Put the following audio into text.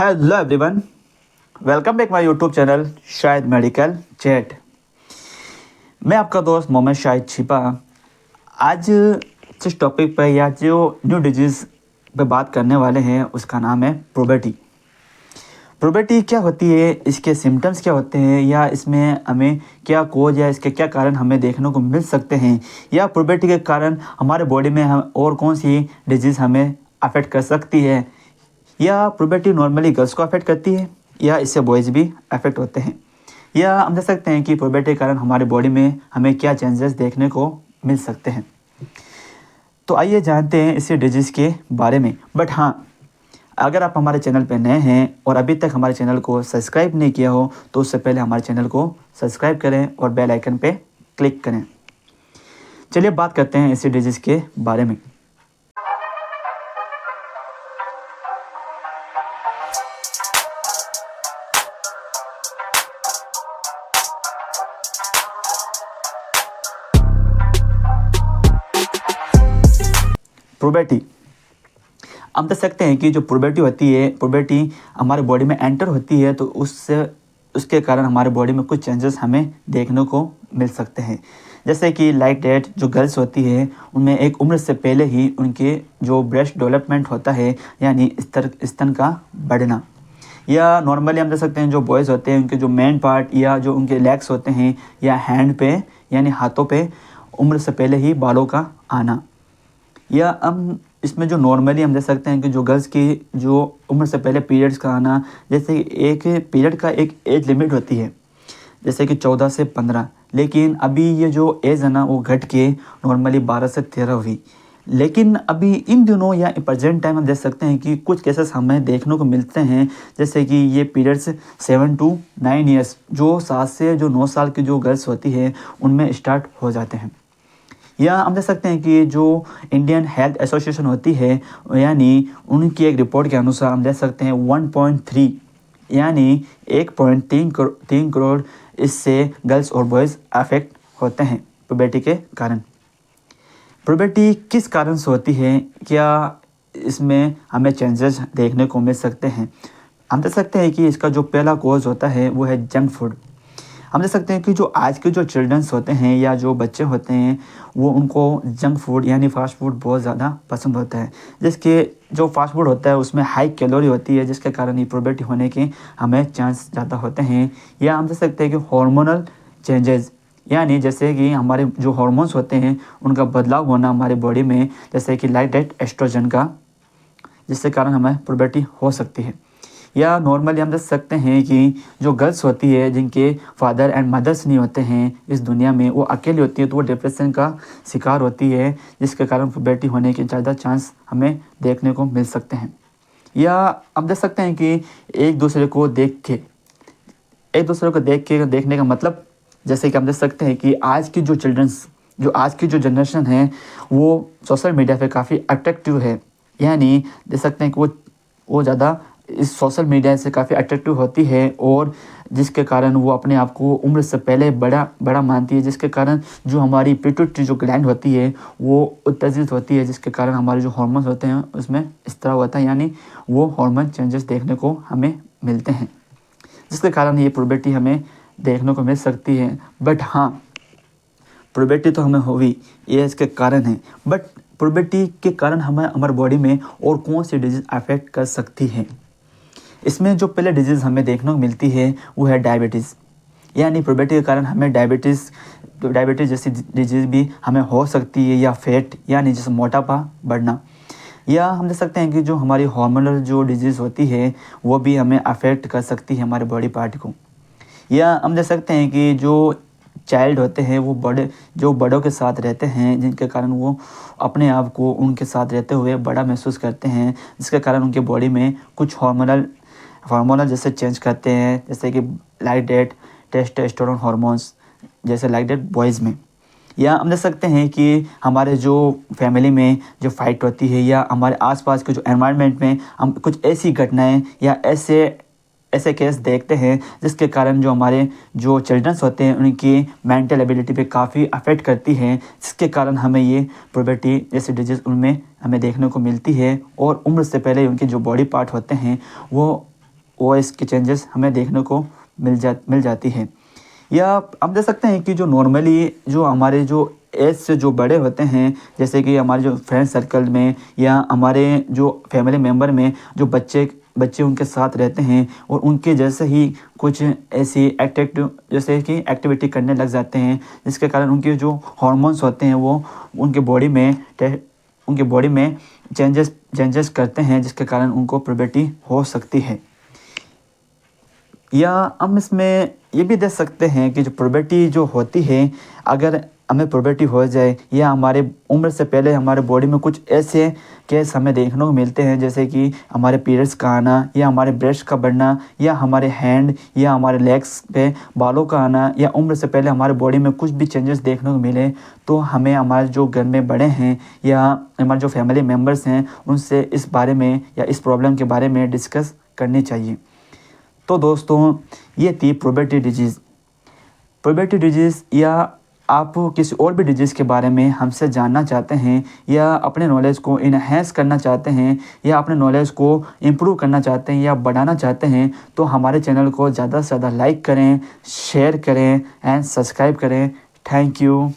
Hello everyone, welcome back my YouTube channel Shahid medical chat. मैं आपका दोस्त मोहम्मद शाहिद छिपा। आज जिस टॉपिक पर या जो न्यू डिजीज़ पे बात करने वाले हैं उसका नाम है प्यूबर्टी। प्यूबर्टी क्या होती है, इसके सिम्टम्स क्या होते हैं, या इसमें हमें क्या कोज या इसके क्या कारण हमें देखने को मिल सकते हैं, या प्यूबर्टी के कारण हमारे बॉडी में हम और कौन सी डिजीज़ हमें अफेक्ट कर सकती है, या प्यूबर्टी नॉर्मली गर्ल्स को अफेक्ट करती है या इससे बॉयज़ भी अफेक्ट होते हैं, या हम देख सकते हैं कि प्यूबर्टी के कारण हमारे बॉडी में हमें क्या चेंजेस देखने को मिल सकते हैं। तो आइए जानते हैं इसी डिजीज़ के बारे में। बट हाँ, अगर आप हमारे चैनल पर नए हैं और अभी तक हमारे चैनल को सब्सक्राइब नहीं किया हो तो उससे पहले हमारे चैनल को सब्सक्राइब करें और बेल आइकन पे क्लिक करें। चलिए बात करते हैं इसी डिजीज़ के बारे में। प्यूबर्टी, हम देख सकते हैं कि जो प्यूबर्टी होती है, प्यूबर्टी हमारे बॉडी में एंटर होती है तो उसके कारण हमारे बॉडी में कुछ चेंजेस हमें देखने को मिल सकते हैं। जैसे कि लाइक डेट जो गर्ल्स होती है उनमें एक उम्र से पहले ही उनके जो ब्रेस्ट डेवलपमेंट होता है, यानी स्तन का बढ़ना, या नॉर्मली हम देख सकते हैं जो बॉयज़ होते हैं उनके जो मेन पार्ट या जो उनके लेग्स होते हैं या हैंड पे यानी हाथों पे उम्र से पहले ही बालों का आना, या हम इसमें जो नॉर्मली हम देख सकते हैं कि जो गर्ल्स की जो उम्र से पहले पीरियड्स का आना, जैसे एक पीरियड का एक एज लिमिट होती है जैसे कि 14 से 15, लेकिन अभी ये जो एज है ना वो घट के नॉर्मली 12 से 13 हुई। लेकिन अभी इन दिनों या प्रेजेंट टाइम हम देख सकते हैं कि कुछ केसेस हमें देखने को मिलते हैं, जैसे कि ये पीरियड्स 7 to 9 ईयर्स जो 7 से जो 9 साल की जो गर्ल्स होती है उनमें स्टार्ट हो जाते हैं। या हम देख सकते हैं कि जो इंडियन हेल्थ एसोसिएशन होती है यानी उनकी एक रिपोर्ट के अनुसार हम देख सकते हैं 1.3 यानी 1.3 करोड़ इससे गर्ल्स और बॉयज़ अफेक्ट होते हैं प्यूबर्टी के कारण। प्यूबर्टी किस कारण से होती है, क्या इसमें हमें चेंजेस देखने को मिल सकते हैं? हम देख सकते हैं कि इसका जो पहला कॉज होता है वो है जंक फूड। हम देख सकते हैं कि जो आज के जो चिल्ड्रंस होते हैं या जो बच्चे होते हैं वो उनको जंक फूड यानी फ़ास्ट फूड बहुत ज़्यादा पसंद होता है, जिसके जो फ़ास्ट फूड होता है उसमें हाई कैलोरी होती है, जिसके कारण ये प्यूबर्टी होने के हमें चांस ज़्यादा होते हैं। या हम देख सकते हैं कि हार्मोनल चेंजेस यानी जैसे कि हमारे जो हार्मोन्स होते हैं उनका बदलाव होना हमारे बॉडी में, जैसे कि लाइक डेट एस्ट्रोजन का, जिसके कारण हमें प्यूबर्टी हो सकती है। या नॉर्मली हम देख सकते हैं कि जो गर्ल्स होती है जिनके फादर एंड मदर्स नहीं होते हैं इस दुनिया में, वो अकेली होती है तो वो डिप्रेशन का शिकार होती है, जिसके कारण प्यूबर्टी होने के ज़्यादा चांस हमें देखने को मिल सकते हैं। या हम देख सकते हैं कि एक दूसरे को देख के देखने का मतलब, जैसे कि हम देख सकते हैं कि आज की जो चिल्ड्रंस जो आज की जो जनरेशन है वो सोशल मीडिया पे काफ़ी अट्रैक्टिव है, यानी देख सकते हैं कि वो ज़्यादा इस सोशल मीडिया से काफ़ी अट्रैक्टिव होती है और जिसके कारण वो अपने आप को उम्र से पहले बड़ा मानती है, जिसके कारण जो हमारी पिट्यूटरी जो ग्लैंड होती है वो उत्तेजित होती है, जिसके कारण हमारे जो हार्मोन्स होते हैं उसमें इस तरह होता है, यानी वो हार्मोन चेंजेस देखने को हमें मिलते हैं, जिसके कारण ये प्यूबर्टी हमें देखने को मिल सकती है। बट हाँ, प्यूबर्टी तो हमें हुई, ये इसके कारण है, बट प्यूबर्टी के कारण हमें हमारे बॉडी में और कौन सी डिजीज़ अफेक्ट कर सकती है? इसमें जो पहले डिजीज़ हमें देखने को मिलती है वो है डायबिटीज़, यानी प्यूबर्टी के कारण हमें डायबिटीज़ जैसी डिजीज़ भी हमें हो सकती है, या फैट यानी जैसे मोटापा बढ़ना। या हम देख सकते हैं कि जो हमारी हार्मोनल जो डिजीज़ होती है वो भी हमें अफेक्ट कर सकती है हमारे बॉडी पार्ट को। या हम देख सकते हैं कि जो चाइल्ड होते हैं वो बड़ों के साथ रहते हैं, जिनके कारण वो अपने आप को उनके साथ रहते हुए बड़ा महसूस करते हैं, जिसके कारण उनके बॉडी में कुछ हार्मोनल जैसे चेंज करते हैं, जैसे कि लाइक डेट टेस्टोस्टेरोन हार्मोन्स जैसे लाइक डेट बॉयज़ में। या हम देख सकते हैं कि हमारे जो फैमिली में जो फाइट होती है या हमारे आसपास के जो एनवायरनमेंट में हम कुछ ऐसी घटनाएं या ऐसे केस देखते हैं जिसके कारण जो हमारे जो चिल्ड्रंस होते हैं उनकी मेंटल एबिलिटी पे काफ़ी अफेक्ट करती है, जिसके कारण हमें ये प्यूबर्टी जैसी डिजीज़ उनमें हमें देखने को मिलती है। और उम्र से पहले उनके जो बॉडी पार्ट होते हैं वो वॉइस की चेंजेस हमें देखने को मिल जाती है। या हम देख सकते हैं कि जो नॉर्मली जो हमारे जो एज से जो बड़े होते हैं, जैसे कि हमारे जो फ्रेंड सर्कल में या हमारे जो फैमिली मेम्बर में जो बच्चे उनके साथ रहते हैं और उनके जैसे ही कुछ ऐसी जैसे कि एक्टिविटी करने लग जाते हैं, जिसके कारण उनके जो हार्मोन्स होते हैं वो उनके बॉडी में चेंजेस करते हैं, जिसके कारण उनको प्यूबर्टी हो सकती है। या हम इसमें ये भी देख सकते हैं कि जो प्यूबर्टी जो होती है, अगर हमें प्यूबर्टी हो जाए या हमारे उम्र से पहले हमारे बॉडी में कुछ ऐसे केस हमें देखने को मिलते हैं, जैसे कि हमारे पीरियड्स का आना या हमारे ब्रेस्ट का बढ़ना या हमारे हैंड या हमारे लेग्स पे बालों का आना या उम्र से पहले हमारे बॉडी में कुछ भी चेंजेस देखने को मिले, तो हमें हमारे जो घर में बड़े हैं या हमारे जो फैमिली मेम्बर्स हैं उनसे इस बारे में या इस प्रॉब्लम के बारे में डिस्कस करनी चाहिए। तो दोस्तों, ये थी प्यूबर्टी डिजीज़। या आप किसी और भी डिजीज़ के बारे में हमसे जानना चाहते हैं या अपने नॉलेज को इन्हेंस करना चाहते हैं या अपने नॉलेज को इम्प्रूव करना चाहते हैं या बढ़ाना चाहते हैं, तो हमारे चैनल को ज़्यादा से ज़्यादा लाइक करें, शेयर करें एंड सब्सक्राइब करें। Thank you.